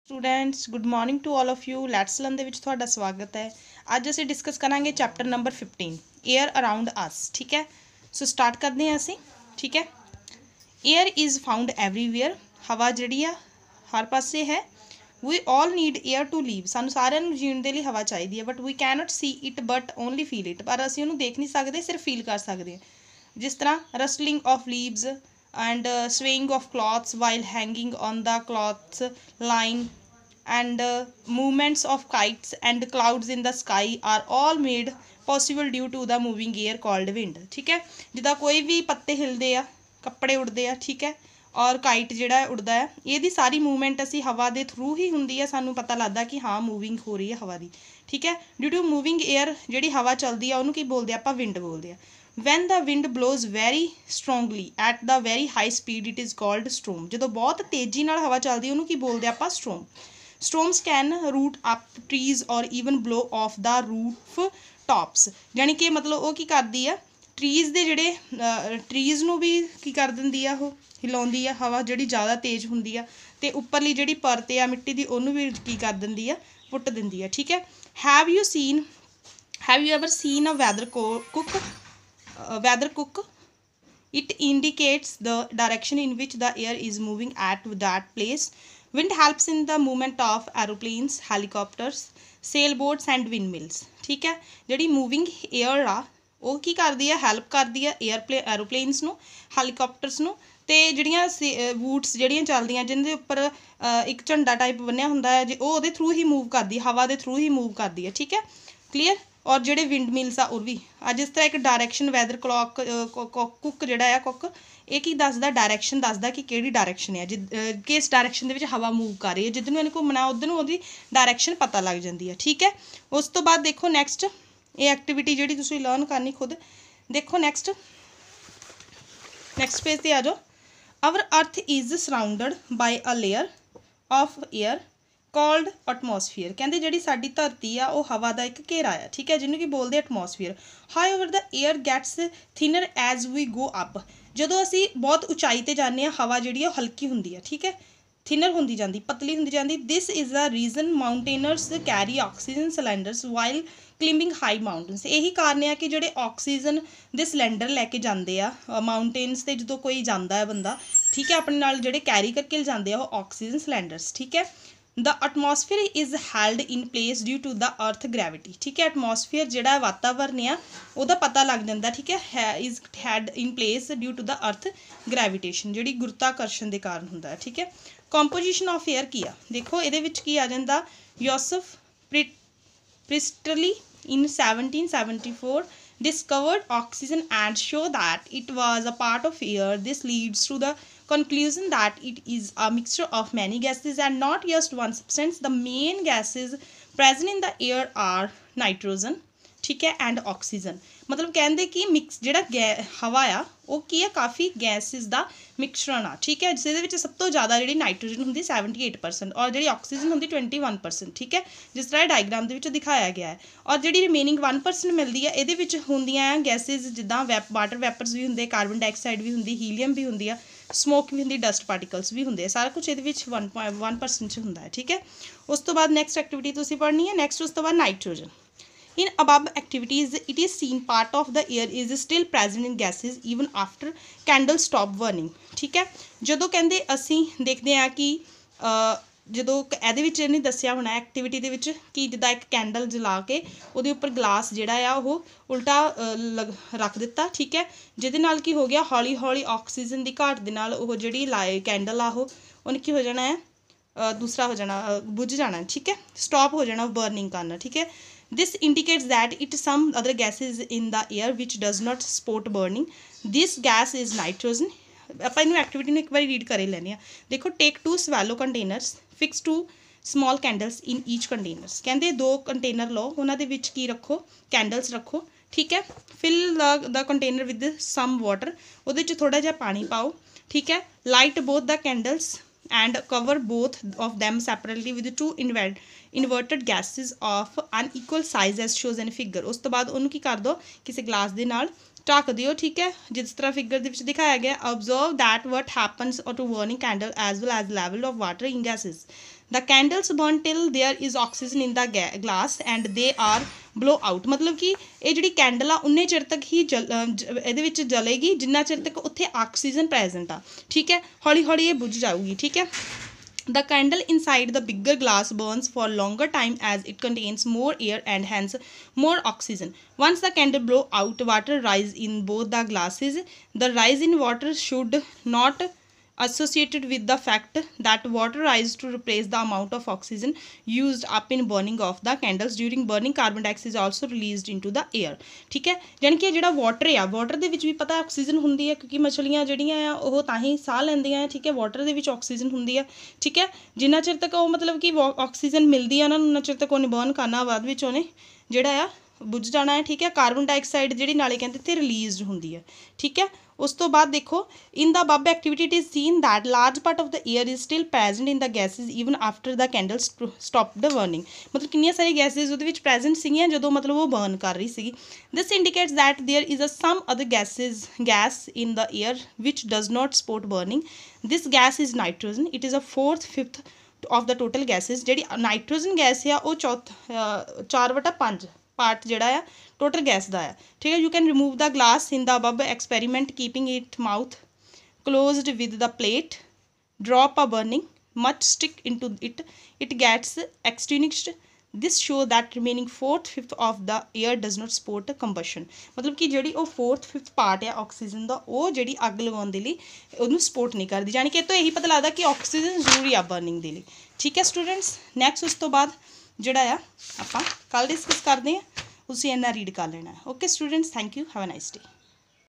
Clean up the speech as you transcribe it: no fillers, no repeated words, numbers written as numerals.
Students good morning to all of you let's learn ਦੇ ਵਿੱਚ ਤੁਹਾਡਾ ਸਵਾਗਤ ਹੈ। ਅੱਜ ਅਸੀਂ ਡਿਸਕਸ ਕਰਾਂਗੇ chapter number 15 air around us. ਠੀਕ ਹੈ, ਸੋ ਸਟਾਰਟ ਕਰਦੇ ਹਾਂ ਅਸੀਂ। ਠੀਕ ਹੈ, 에ਅਰ ਇਜ਼ ਫਾਊਂਡ ਐਵਰੀਵੇਅਰ। ਹਵਾ ਜਿਹੜੀ ਆ ਹਰ ਪਾਸੇ ਹੈ। We all need air to live. ਸਾਨੂੰ ਸਾਰਿਆਂ ਨੂੰ ਜੀਣ ਦੇ ਲਈ ਹਵਾ ਚਾਹੀਦੀ ਹੈ, but we can't see it but only feel it. ਪਰ ਅਸੀਂ ਉਹਨੂੰ ਦੇਖ ਨਹੀਂ ਸਕਦੇ, ਸਿਰਫ ਫੀਲ ਕਰ ਸਕਦੇ ਹਾਂ। ਜਿਸ ਤਰ੍ਹਾਂ rustling of leaves and swaying of cloths while hanging on the cloths line and movements of kites and clouds in the sky are all made possible due to the moving air called wind। ठीक है, जिदा कोई भी पत्ते हिलते आ, कपड़े उड़ते हैं, ठीक है, और काइट जिहड़ा उड़दा है, ये सारी मूवमेंट असी हवा के थ्रू ही हुंदी है। सानू पता लगता कि हाँ मूविंग हो रही है हवा की। ठीक है, ड्यू टू मूविंग एयर जिहड़ी हवा चलती है उन्होंने की बोलते आपां विंड बोलते हैं। when the wind blows very strongly at the very high speed it is called storm। ਜਦੋਂ ਬਹੁਤ ਤੇਜ਼ੀ ਨਾਲ ਹਵਾ ਚੱਲਦੀ ਉਹਨੂੰ ਕੀ ਬੋਲਦੇ ਆਪਾਂ? storm। storms can root up trees or even blow off the roof tops। ਯਾਨੀ ਕਿ ਮਤਲਬ ਉਹ ਕੀ ਕਰਦੀ ਆ, ਟਰੀਜ਼ ਦੇ ਜਿਹੜੇ ਟਰੀਜ਼ ਨੂੰ ਵੀ ਕੀ ਕਰ ਦਿੰਦੀ ਆ, ਉਹ ਹਿਲਾਉਂਦੀ ਆ ਹਵਾ ਜਿਹੜੀ ਜ਼ਿਆਦਾ ਤੇਜ਼ ਹੁੰਦੀ ਆ, ਤੇ ਉੱਪਰਲੀ ਜਿਹੜੀ ਪਰਤ ਆ ਮਿੱਟੀ ਦੀ ਉਹਨੂੰ ਵੀ ਕੀ ਕਰ ਦਿੰਦੀ ਆ, ਪੁੱਟ ਦਿੰਦੀ ਆ। ਠੀਕ ਹੈ, have you ever seen a weather cook? It indicates the direction in which the air is moving at that place। wind helps in the movement of aeroplanes, helicopters, sailboats and windmills। ठीक है, जिहड़ी moving air आ ਉਹ ਕੀ ਕਰਦੀ ਹੈ, help ਕਰਦੀ ਹੈ ਐਰੋਪਲੇਨਸ ਨੂੰ, ਹੈਲੀਕਾਪਟਰਸ ਨੂੰ, ਤੇ ਜਿਹੜੀਆਂ ਬੂਟਸ ਜਿਹੜੀਆਂ ਚੱਲਦੀਆਂ ਜਿਹਦੇ ਉੱਪਰ ਇੱਕ ਝੰਡਾ ਟਾਈਪ ਬੰਨਿਆ ਹੁੰਦਾ ਹੈ, ਜੇ ਉਹ ਉਹਦੇ ਥਰੂ ਹੀ ਮੂਵ ਕਰਦੀ, ਹਵਾ ਦੇ ਥਰੂ ਹੀ ਮੂਵ ਕਰਦੀ ਹੈ। ਠੀਕ ਹੈ, ਕਲੀਅਰ। और ਜਿਹੜੇ ਵਿੰਡ ਮਿਲਸ ਆ ਉਹ ਵੀ ਅੱਜ ਇਸ ਤਰ੍ਹਾਂ ਇੱਕ ਡਾਇਰੈਕਸ਼ਨ ਵੈਦਰ ਕਲੌਕ ਕੁੱਕ ਜਿਹੜਾ ਆ ਕੁੱਕ, ਇਹ ਕੀ ਦੱਸਦਾ, ਡਾਇਰੈਕਸ਼ਨ ਦੱਸਦਾ ਕਿ ਕਿਹੜੀ ਡਾਇਰੈਕਸ਼ਨ ਹੈ, ਕਿਸ ਡਾਇਰੈਕਸ਼ਨ ਦੇ ਵਿੱਚ ਹਵਾ ਮੂਵ ਕਰ ਰਹੀ ਹੈ। ਜਿੱਧਰ ਨੂੰ ਇਹਨੇ ਘੁੰਮਣਾ ਉੱਧਰ ਨੂੰ ਉਹਦੀ ਡਾਇਰੈਕਸ਼ਨ ਪਤਾ ਲੱਗ ਜਾਂਦੀ ਹੈ। ਠੀਕ ਹੈ, ਉਸ ਤੋਂ ਬਾਅਦ ਦੇਖੋ ਨੈਕਸਟ ਇਹ ਐਕਟੀਵਿਟੀ ਜਿਹੜੀ ਤੁਸੀਂ ਲਰਨ ਕਰਨੀ ਖੁਦ ਦੇਖੋ। ਨੈਕਸਟ ਪੇਜ 'ਤੇ ਆ ਜਾਓ। Our earth is surrounded by a layer of air called atmosphere. कहते जी साडी धरती आ वो हवा का एक घेरा है। ठीक है, जिन्होंने की बोलते atmosphere. However the air gets thinner as we go up. जो असी बहुत उचाई ते जाने हवा जी हल्की होंगी है। ठीक है, थिनर होंदी जाती, पतली होंदी जाती। This is the reason mountaineers carry oxygen cylinders while climbing high mountains. यही कारण है कि जोड़े ऑक्सीजन के सिलेंडर लैके जाते हैं माउंटेन्स से, जो कोई जाता है बंदा, ठीक है, अपने नाल जोड़े कैरी करके जाते हैं वो ऑक्सीजन सिलेंडर्स। ठीक है, the atmosphere is held in place due to the earth gravity. ठीक है, एटमोसफेयर जोड़ा वातावरण आ वह पता लग जाता। ठीक है, is held in place due to the earth gravitation, जी गुरुत्वाकर्षण के कारण होंदा है। ठीक है, कंपोजिशन ऑफ एयर की आ देखो, ये की आ जाता Yosef priestly in 1774 discovered oxygen and show that it was a part of air। This leads to the conclusion that it is a mixture of many gases and not just one substance। The main gases present in the air are nitrogen, ठीक है, and oxygen. मतलब कहते कि mix जोड़ा हवा आ वो की है, काफ़ी गैसिस का मिक्सचर आ। ठीक है, जिस सब तो ज़्यादा जी नाइट्रोजन होंगी 78% और जी ऑक्सीजन होंगी 21%। ठीक है, जिस तरह डायग्राम के दिखाया गया है। और जी रिमेनिंग 1% मिलती है, ये होंदियां गैसिस जिदा वाटर वैपर्स भी होंगे, कार्बन डाइऑक्साइड भी होंगी, हीलियम भी होंगी, स्मोक भी होंगी, डस्ट पार्टिकल्स भी होंगे, सारा कुछ ये 1% होंदा है। ठीक है, उस तो बाद नैक्सट एक्टिविटी तुसीं पढ़नी है। नैक्सट उस तो बाद nitrogen. In above activities, it is seen part of the air is still present in gases even after candles stop burning। ठीक है, जो कहते असी देखते हैं कि जो ये दसिया होना एक्टिविटी के कि जिदा एक कैंडल जला के वो उपर ग्लास जोड़ा वो उल्टा रख दिता। ठीक है, जिहदे नाल की हो गया हौली हौली ऑक्सीजन की घाट दे नाल वो जिहड़ी कैंडल आ उन्हें की हो जाना है, दूसरा हो जाना, बुझ जाना। ठीक है, स्टॉप हो जाना बर्निंग करना। ठीक है, this indicates that it is some other gases in the air which does not support burning। this gas is nitrogen। ਆਪਾਂ ਇਹਨੂੰ ਐਕਟੀਵਿਟੀ ਨੂੰ ਇੱਕ ਵਾਰੀ ਰੀਡ ਕਰੇ ਲੈਂਦੇ ਆ। ਦੇਖੋ, ਟੇਕ 2 swallow containers, fix 2 small candles in each containers। ਕਹਿੰਦੇ 2 ਕੰਟੇਨਰ ਲਓ, ਉਹਨਾਂ ਦੇ ਵਿੱਚ ਕੀ ਰੱਖੋ, ਕੈਂਡਲਸ ਰੱਖੋ। ਠੀਕ ਹੈ, fill the container with some water। ਉਹਦੇ 'ਚ ਥੋੜਾ ਜਿਹਾ ਪਾਣੀ ਪਾਓ। ਠੀਕ ਹੈ, light both the candles and cover both of them separately with 2 inverted gases of unequal size as shows in figure। उस तो बाद उन्होंने की कर दो, किसी ग्लास के नाल ढक दिओ। ठीक है, जिस तरह फिगर के दिखाया गया। Observe that what happens to burning candle as well as level of water in gases. The candles burn till there is oxygen in the glass and they are blow out. मतलब कि ये जी candle आ उन्ने चिर तक ही ये जलेगी जिन्ना चिर तक उत्थे ऑक्सीजन प्रेजेंट आ, ठीक है। हौली हौली ये बुझ जाऊगी, ठीक है। The candle inside the bigger glass burns for longer time as it contains more air and hence more oxygen. Once the candle blow out, water rise in both the glasses. The rise in water should not associated with the fact that water rise to replace the amount of oxygen used up in burning of the candles. During burning, carbon dioxide is also released into the air, ठीक है। यानी कि ਜਿਹੜਾ water ਆ, water ਦੇ ਵਿੱਚ ਵੀ ਪਤਾ oxygen ਹੁੰਦੀ ਹੈ ਕਿਉਂਕਿ ਮਛਲੀਆਂ ਜਿਹੜੀਆਂ ਆ ਉਹ ਤਾਂ ਹੀ ਸਾਹ ਲੈਂਦੀਆਂ ਆ, ਠੀਕ ਹੈ। ਵਾਟਰ ਦੇ ਵਿੱਚ ਆਕਸੀਜਨ ਹੁੰਦੀ ਹੈ, ਠੀਕ ਹੈ। ਜਿੰਨਾ ਚਿਰ ਤੱਕ ਉਹ ਮਤਲਬ ਕਿ ਆਕਸੀਜਨ ਮਿਲਦੀ ਆ ਉਹਨਾਂ ਨੂੰ, ਉਨਾ ਚਿਰ ਤੱਕ ਉਹਨੇ ਬਰਨ ਕਰਨਾ, ਬਾਅਦ ਵਿੱਚ ਉਹਨੇ ਜਿਹੜਾ ਆ बुझ जाना है, ठीक है। कार्बन डाइऑक्साइड जी नाले कहते थे रिलीज होंगी है, ठीक है। उस तो बाद देखो in the above activity it is seen that large part of the air is still present in the gases even after the candle stopped burning. मतलब कितनी सारी गैसेज वो प्रेजेंट सी जो मतलब वो बर्न कर रही सी। This indicates that there is a some other gas in the air which does not support burning. This gas is nitrogen. It is a 4/5 of the total gases. जी nitrogen gas है वो 4/5 part जोड़ा है total gas का है, ठीक है। You can remove the glass in the above experiment keeping it mouth closed with the plate. Drop a burning much stick into it gets extinguished. This show that remaining 4/5 of the air does not support combustion. मतलब कि जी 4/5 part है oxygen का वो जी अग लगाने लिए उन्होंने support नहीं करती। यानी कि तो यही पता लगता कि ऑक्सीजन जरूरी आ बर्निंग के लिए, ठीक है स्टूडेंट्स। नैक्सट उस तो बाद जोड़ा आ आप कल डिस्कस करते हैं, उसी इन्ना रीड कर लेना है। Okay students, thank you, have a nice day.